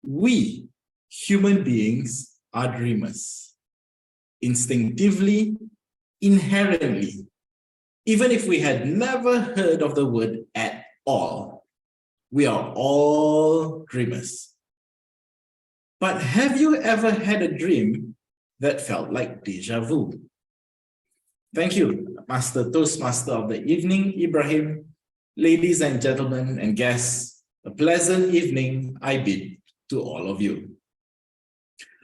We, human beings, are dreamers. Instinctively, inherently, even if we had never heard of the word at all, we are all dreamers. But have you ever had a dream that felt like deja vu? Thank you, Master Toastmaster of the evening, Ibrahim. Ladies and gentlemen and guests, a pleasant evening I bid to all of you.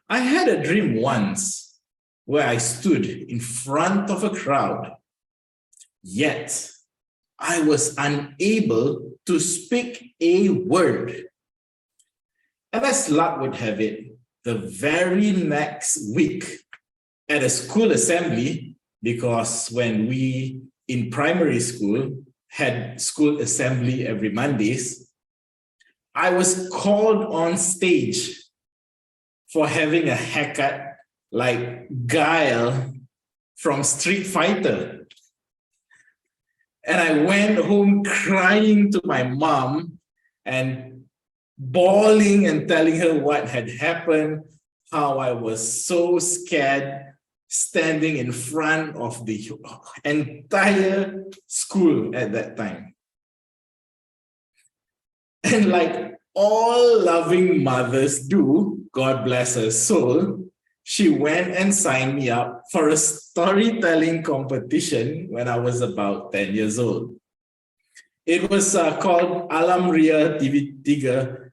I had a dream once where I stood in front of a crowd, yet I was unable to speak a word. And as luck would have it, the very next week at a school assembly, because when we in primary school had school assembly every Mondays, I was called on stage for having a haircut like Guile from Street Fighter. And I went home crying to my mom and bawling and telling her what had happened, how I was so scared standing in front of the entire school at that time. And like all loving mothers do, God bless her soul, she went and signed me up for a storytelling competition when I was about 10 years old. It was called Alam Ria TV Tiga,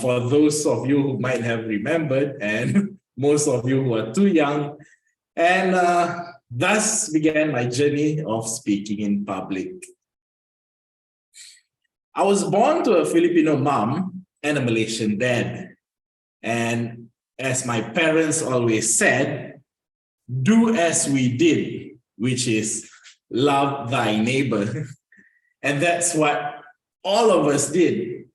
for those of you who might have remembered, and most of you who are too young. And thus began my journey of speaking in public. I was born to a Filipino mom and a Malaysian dad. And as my parents always said, do as we did, which is love thy neighbor. And that's what all of us did.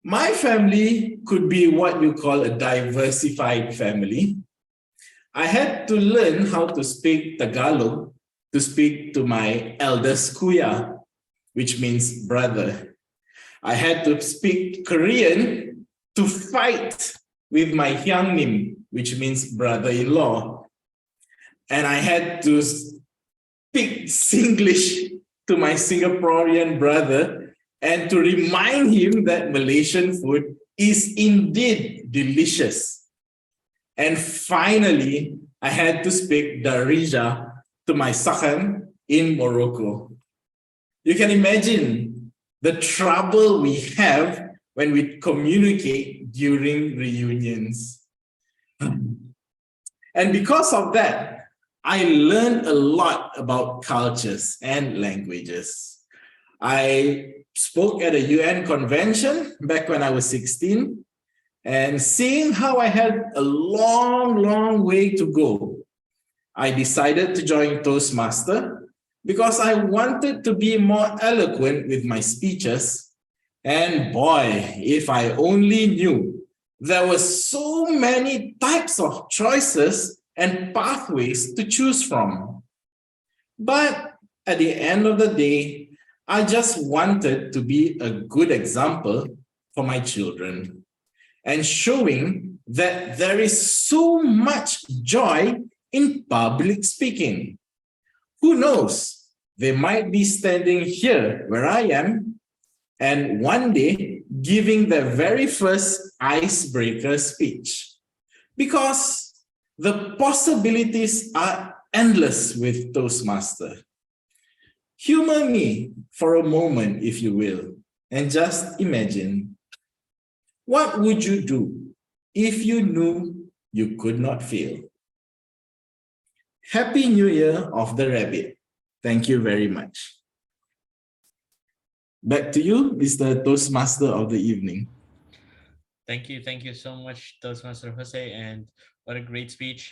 My family could be what you call a diversified family. I had to learn how to speak Tagalog to speak to my eldest kuya, which means brother. I had to speak Korean to fight with my hyangnim, which means brother-in-law. And I had to speak Singlish to my Singaporean brother and to remind him that Malaysian food is indeed delicious. And finally, I had to speak Darija to my Sakhan in Morocco. You can imagine the trouble we have when we communicate during reunions. And because of that, I learned a lot about cultures and languages. I spoke at a UN convention back when I was 16, and seeing how I had a long way to go, I decided to join Toastmaster because I wanted to be more eloquent with my speeches. And boy, if I only knew there were so many types of choices and pathways to choose from. But at the end of the day, I just wanted to be a good example for my children and showing that there is so much joy in public speaking. Who knows? They might be standing here where I am and one day giving their very first icebreaker speech. Because the possibilities are endless with Toastmaster. Humor me for a moment, if you will, and just imagine, what would you do if you knew you could not fail? Happy New Year of the Rabbit. Thank you very much. Back to you, Mr. Toastmaster of the evening. Thank you so much, Toastmaster Jose, and what a great speech.